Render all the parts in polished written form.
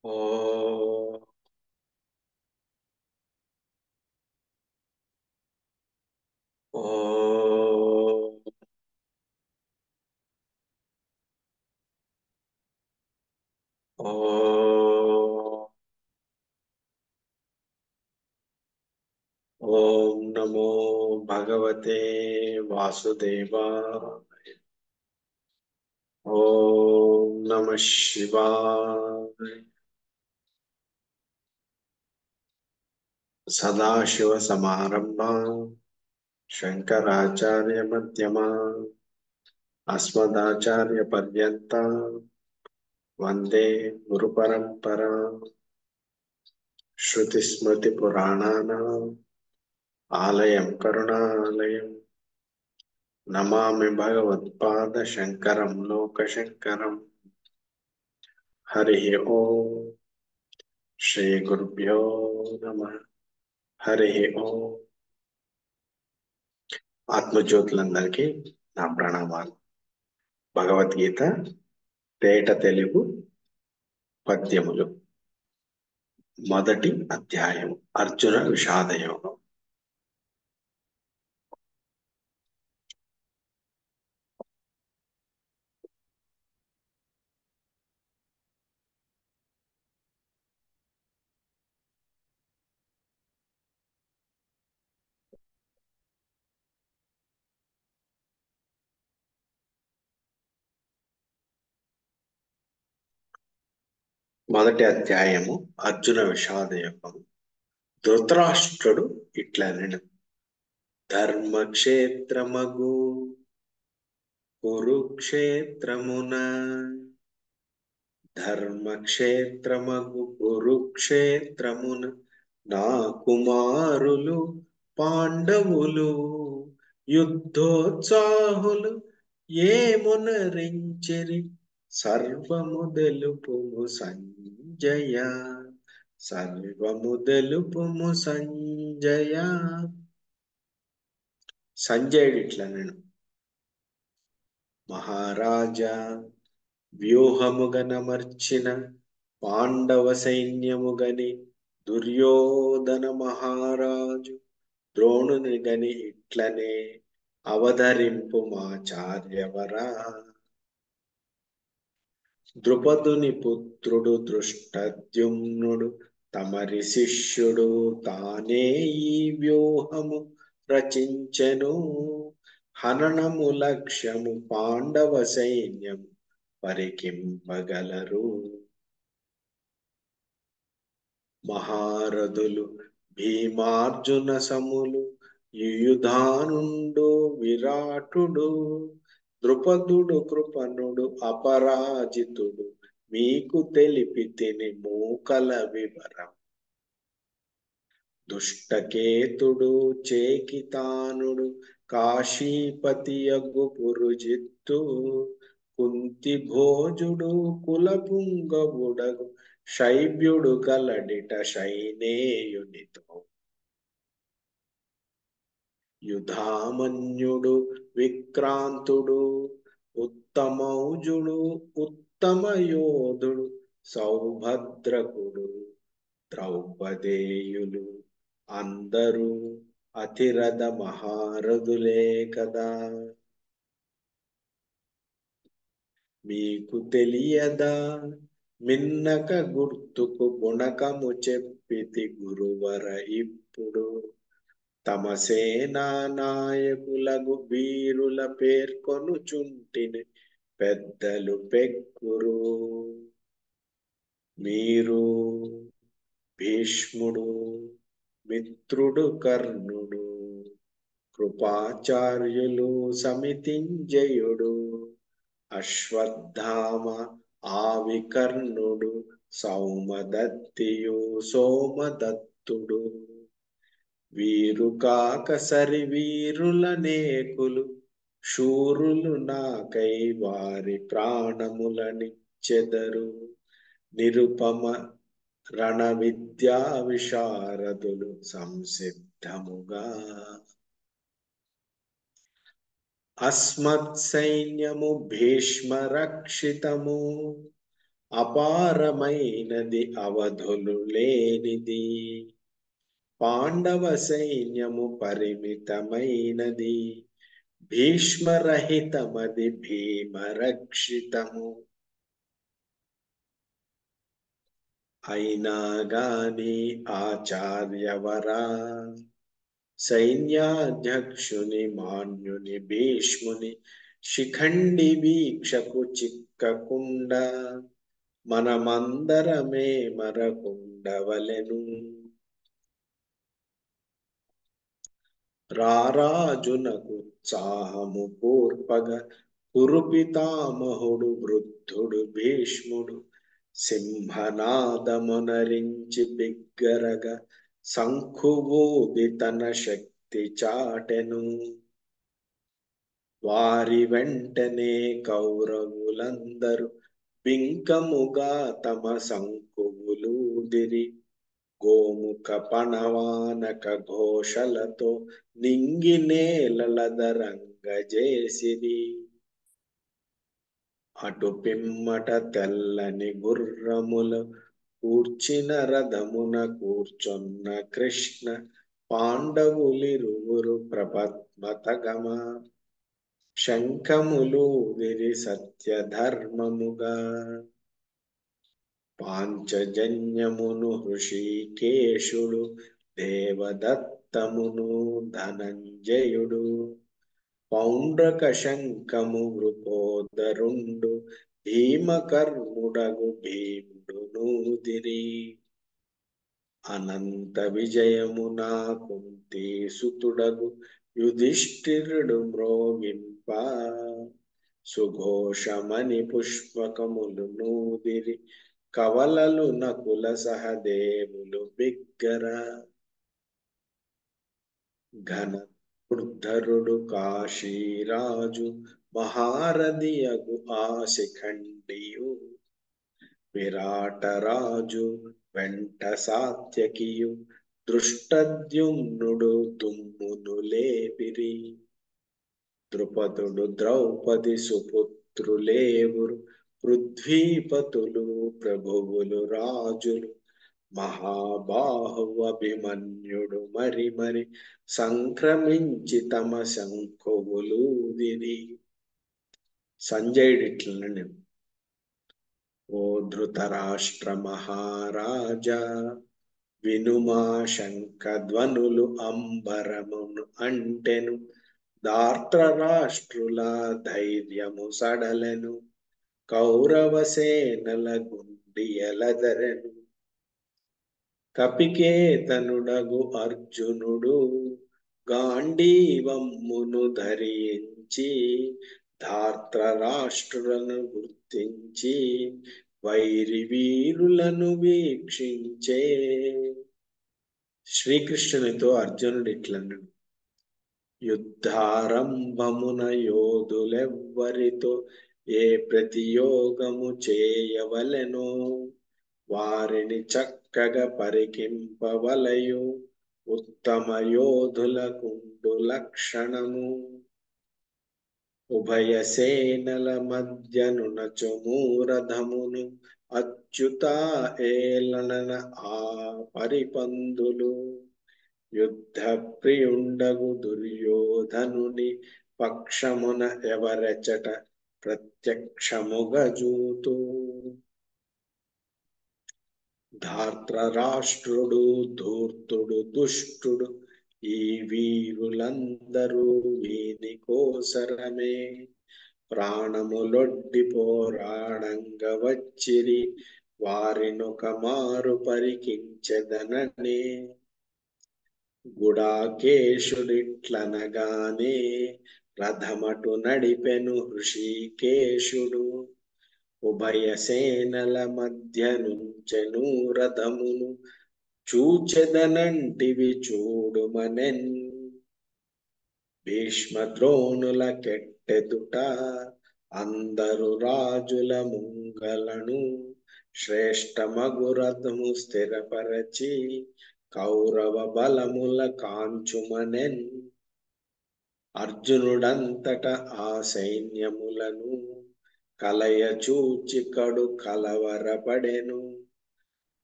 ఓం ఓం ఓం ఓం నమో భగవతే వాసుదేవాయ. ఓం నమః శివాయ. సదాశివ సమారంభాం శంకరాచార్య మధ్యమాం అస్మదాచార్య పర్యంతం వందే గురు పరంపరాం. శృతి స్మృతి పురాణానాం ఆలయం కరుణాలయం. నమామి భగవత్పాద శంకరం లోకశంకరం. హరి ఓం. శ్రీ గురుభ్యో నమః. హరి ఓం. ఆత్మజ్యోతులందరికీ నా ప్రణామాలు. భగవద్గీత తేట తెలుగు పద్యములు. మొదటి అధ్యాయం అర్జున విషాదయోగం. మొదటి అధ్యాయము అర్జున విషాదయోగం. ధృతరాష్ట్రుడు ఇట్లనెను: ధర్మక్షేత్రమగు కురుక్షేత్రమున ధర్మక్షేత్రమగు కురుక్షేత్రమున నా కుమారులు పాండవులు యుద్ధోత్సాహులు ఏమునరించిరి సర్వము తెలుపుము సంజయ. సర్వము తెలుపుము సంజయ. సంజయుడు ఇట్లనెను: మహారాజా, వ్యూహముగనమర్చిన పాండవ సైన్యముగని దుర్యోధన మహారాజు ద్రోణుని గని ఇట్లనే అవధరింపు మాచార్యవరా. ద్రుపదుని పుత్రుడు దృష్టద్యుమ్నుడు తమరి శిష్యుడు తానే ఈ వ్యూహము రచించెను. హననము లక్ష్యము పాండవ సైన్యము పరికింపగలరు. మహారథులు భీమార్జున సములు యుయుధానుండు విరాటుడు ద్రుపదుడు కృపణుడు అపరాజితుడు మీకు తెలిపి తిని మూకల వివరం. దుష్టకేతుడు చేకితానుడు కాశీపతియగు పురుజిత్తు కుంతి భోజుడు కులపుంగవుడగు శైబ్యుడు కలడిట శైనేయునితో యుధామన్యుడు విక్రాంతుడు ఉత్తమౌజుడు ఉత్తమ యోధుడు సౌభద్రకుడు ద్రౌపదేయులు అందరూ అతిరథ మహారథులే కదా. మీకు తెలియదా మిన్నక గుర్తుకు గుణకము చెప్పితి గురువర ఇప్పుడు. తమ సేనా నాయకులకు వీరుల పేర్కొనుచుంటిని పెద్దలు పెక్కురు. మీరు భీష్ముడు, మిత్రుడు కర్ణుడు, కృపాచార్యులు సమితింజయుడు, అశ్వత్థామ ఆవికర్ణుడు, సౌమదత్తియు సోమదత్తుడు, వీరు కాక సరి వీరులనేకులు శూరులు నాకై వారి ప్రాణములనిచ్చెదరు. నిరుపమ రణ విద్యా విశారదులు సంసిద్ధముగా అస్మత్ సైన్యము భీష్మ రక్షితము. అపారమైనది అవధులు లేనిది. పాండవ సైన్యము పరిమితమైనది, భీష్మరహితమది భీమరక్షితము. అయినా గాని ఆచార్యవరా, సైన్యాధ్యక్షుని మాన్యుని భీష్ముని శిఖండి వీక్షకు చిక్కకుండా, మనమందరమే మరకుండవలెను. రారాజునకుత్సాహము కూర్పగ కురుపితామహుడు వృద్ధుడు భీష్ముడు, సింహనాదమునరించి బిగ్గరగ శంఖువూది తన శక్తి చాటెను. వారి వెంటనే కౌరవులందరూ బింకముగా తమ శంఖువులూదిరి, గోముఖ పణవానక ఘోషలతో నింగి నేలలదరంగజేసిరి. అటు పిమ్మట తెల్లని గుర్రములు కూర్చిన రథమున కూర్చున్న కృష్ణ, పాండవులిరువురు ప్రపద్మతగమ శంఖములూదిరి సత్యధర్మముగా. పాంచజన్యమును హృషీకేశుడు, దేవదత్తమును ధనంజయుడు, పౌండ్రక శంఖము వృకోదరుండు, భీమకర్ముడగు భీముడు నూదిరి. అనంత విజయమునా కుంతీసుతుడగు యుధిష్ఠిరుడు మ్రోగింప, సుఘోషమణి పుష్పకములు నూదిరి, కవలలు నకుల సహదేవులు బిగ్గర. ఘనదుర్ధరుడు కాశీరాజు మహారథియగు ఆ శిఖండియు, విరాటరాజు వెంట సాత్యకియు దృష్టద్యుమ్నుడు దుమ్మును లేపిరి. ద్రుపదుడు ద్రౌపది సుపుత్రులేవురు, పృథ్వీపతులు ప్రభువులు రాజులు, మహాబాహువు అభిమన్యుడు మరి మరి సంక్రమించి తమ శంఖువులూదిరి. సంజయుడిట్లనండి, ఓ ధృతరాష్ట్ర మహారాజా, వినుమా శంఖధ్వనులు అంబరమును అంటెను, ధార్తరాష్ట్రుల ధైర్యము సడలెను, కౌరవసేనల గుండియలదరెను. కపికేతనుడగు అర్జునుడు గాంధీవమ్మును ధరించి, ధార్తరాష్ట్రులను గుర్తించి వైరి వీరులను వీక్షించే. శ్రీకృష్ణునితో అర్జునుడు ఇట్లన్నాడు, యుద్ధారంభమున యోధులెవ్వరితో ఏ ప్రతియోగము చేయవలెనో, వారిని చక్కగా పరికింపవలయు, ఉత్తమ యోధులకుండు లక్షణము. ఉభయ సేనల మధ్యనునచము రథమును అచ్యుత ఏలనన ఆ పరిపందులు, యుద్ధ ప్రియుండగు దుర్యోధనుని పక్షమున ఎవరెచట ప్రత్యక్షముగా జూతు. ధార్తరాష్ట్రుడు ధూర్తుడు దుష్టుడు ఈ వీరులందరూ వీని కోసరమే, ప్రాణములొడ్డి పోరాడంగ వచ్చిరి, వారినొక మారు పరికించెదననే. గుడాకేశుడిట్లనగానే రథమటు నడిపెను హృషీకేశుడు, ఉభయ సేనల మధ్య నుంచెను రథమును, చూచెదనంటివి చూడుమనెన్. భీష్మద్రోణుల కెట్టెదుట అందరు రాజుల ముంగలను, శ్రేష్టమగు రథము స్థిరపరచి కౌరవ బలముల కాంచుమనెన్. అర్జునుడంతట ఆ సైన్యములను కలయ చూచి కడు కలవరపడెను.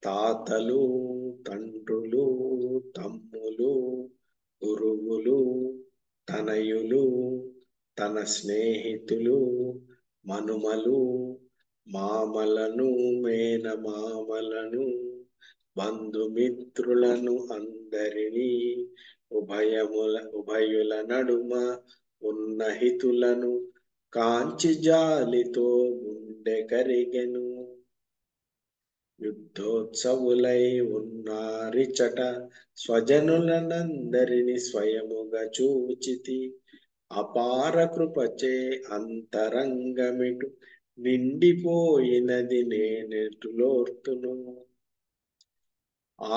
తాతలు, తండ్రులు, తమ్ములు, గురువులు, తనయులు, తన స్నేహితులు, మనుమలు, మామలను, మేనమామలను, బంధుమిత్రులను అందరినీ, ఉభయుల నడుమ ఉన్న హితులను కాంచి జాలితో గుండె కరిగెను. యుద్ధోత్సవులై ఉన్నారిచట, స్వజనులనందరిని స్వయముగా చూచితి. అపార కృపచే అంతరంగమిటు నిండిపోయినది నేనెటులోర్తును.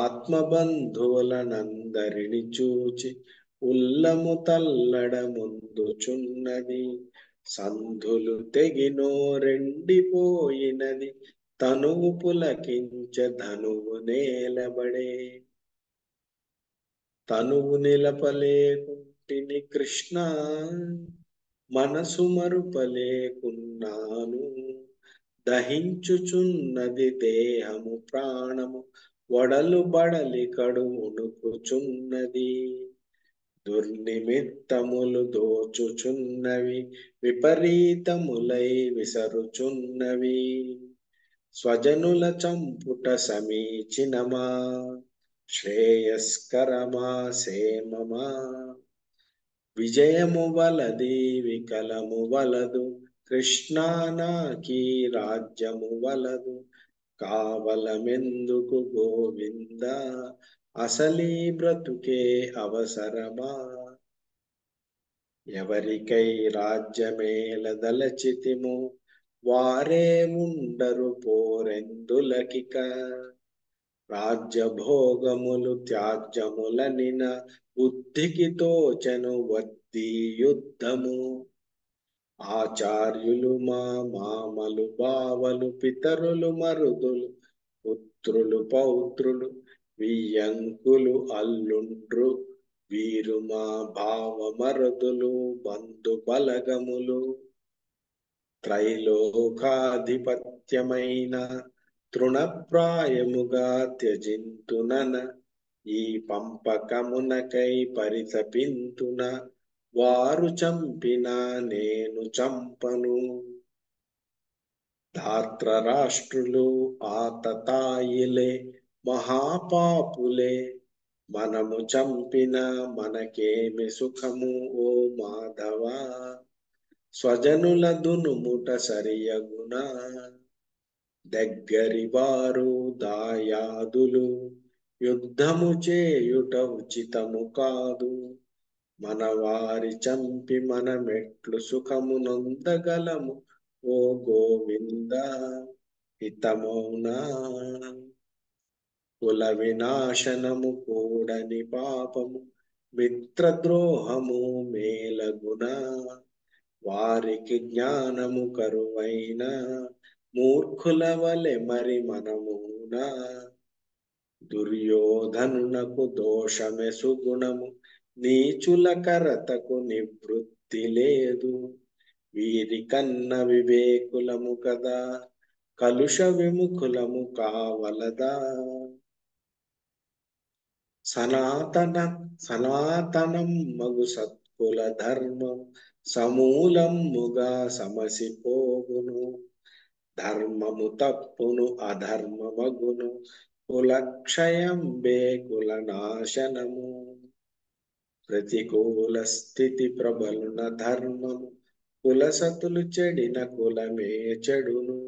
ఆత్మబంధువులనందరిని చూచి ఉల్లము తల్లడ ముందుచున్నది. సంధులు తెగినోరెండిపోయినది, తనువు పులకించ ధనువు నేలబడే. తనువు నిలపలేకుంటిని కృష్ణ, మనసు మరుపలేకున్నాను. దహించుచున్నది దేహము ప్రాణము, వడలు బడలి కడు ఉణుకుచున్నది. దుర్నిమిత్తములు దోచుచున్నవి, విపరీతములై విసరుచున్నవి. స్వజనుల చంపుట సమీచినమా, శ్రేయస్కరమా, సేమమా? విజయము వలది వికలము వలదు, కృష్ణా నాకీ రాజ్యము వలదు. కావలమెందుకు గోవింద, అసలీ బ్రతుకే అవసరమా? ఎవరికై రాజ్యమేలదలచితిమో, వారే ఉండరు పోరెందులకిక. రాజ్యభోగములు త్యాజ్యములనిన బుద్ధికి తోచెను వద్దీ యుద్ధము. ఆచార్యులు మా మామలు బావలు, పితరులు మరుదులు, పుత్రులు పౌత్రులు, వియ్యంకులు అల్లుండ్రు, వీరు మా భావ మరుదులు, బంధు బలగములు. త్రైలోకాధిపత్యమైన తృణప్రాయముగా త్యజింతునన, ఈ పంపకమునకై పరితపింతున. వారు చంపినా నేను చంపను. ధార్తరాష్ట్రులు ఆతతాయిలే, మహాపాపులే. మనము చంపిన మనకేమి సుఖము ఓ మాధవా? స్వజనుల దునుముట సరియగునా, దగ్గరి వారు దాయాదులు. యుద్ధము చేయుట ఉచితము కాదు, మన వారి చంపి మనమెట్లు సుఖము నొందగలము ఓ గోవింద, హితమౌనా? కుల వినాశనము కూడని పాపము, మిత్రద్రోహము మేలగునా? వారికి జ్ఞానము కరువైన మూర్ఖుల వలె మరి మనమునా? దుర్యోధనునకు దోషమే సుగుణము, నీచుల కరతకు నివృత్తి లేదు. వీరికన్న వివేకులము కదా, కలుష విముఖులము కావలదా? సనాతనం మగు సత్కుల ధర్మం, సమూలముగా సమసిపోవును. ధర్మము తప్పును అధర్మమగును, కులక్షయంబే కుల నాశనము. ప్రతికూల స్థితి ప్రబలున ధర్మము, కులసతులు చెడిన కులమే చెడును.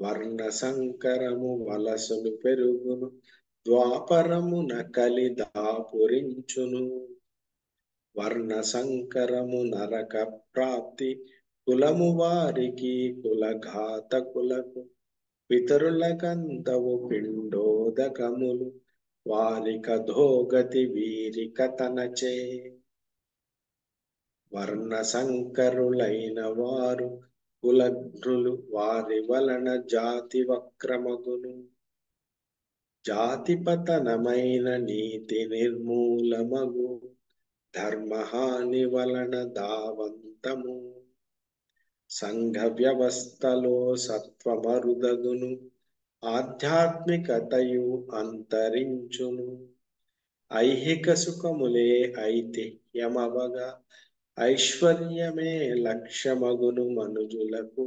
వర్ణ సంకరము వలసలు పెరుగును, ద్వాపరమున కలి దాపురించును. వర్ణ సంకరము నరక ప్రాప్తి, కులము వారికి కులఘాతకులకు. పితరులకంతవు పిండోదకములు, వారికధోగతి వీరికతనచే. వర్ణ సంకరులైన వారు కులఘ్నులు, వారి వలన జాతి వక్రమగును. జాతి పతనమైన నీతి నిర్మూలమగు, ధర్మహాని వలన దావంతము. సంఘ వ్యవస్థలో సత్వమరుదగును, ఆధ్యాత్మికతయు అంతరించును. ఐహిక సుఖములే ఐతిహ్యమవగా, ఐశ్వర్యమే లక్ష్యమగును మనుజులకు.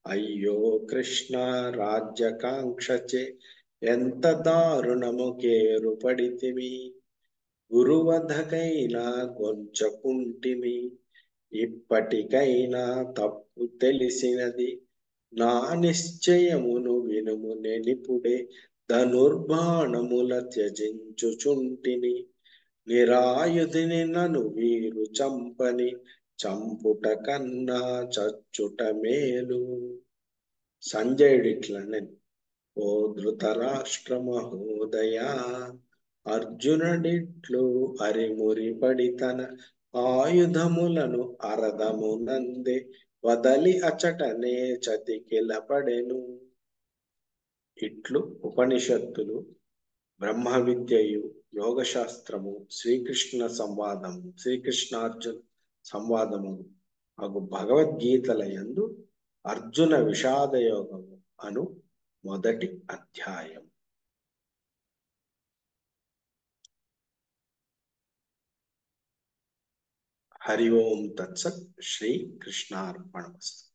అయ్యో కృష్ణ రాజ్యకాంక్షచే ఎంత దారుణము కేరుపడితిమి, గురువధకైనా గొంచకుంటిమి. ఇప్పటికైనా తప్పు తెలిసినది, నా నిశ్చయమును వినుము నెనిపుడే. ధనుర్బాణముల త్యజించుచుంటిని, నిరాయుధిని నను వీరు చంపని. చంపుట కన్నా చచ్చుట మేలు. సంజయుడిట్లనెను, ఓ ధృతరాష్ట్ర మహోదయా, అర్జునుడిట్లు అరిమురిపడి తన ఆయుధములను అరదమునందే వదలి అచటనే చతికిలపడెను. ఇట్లు ఉపనిషత్తులు, బ్రహ్మ విద్యయు, యోగశాస్త్రము, శ్రీకృష్ణార్జున సంవాదము అగు భగవద్గీతల యందు అర్జున విషాదయోగము అను మొదటి అధ్యాయం. హరి ఓం తత్సత్. శ్రీ కృష్ణార్పణమస్తు.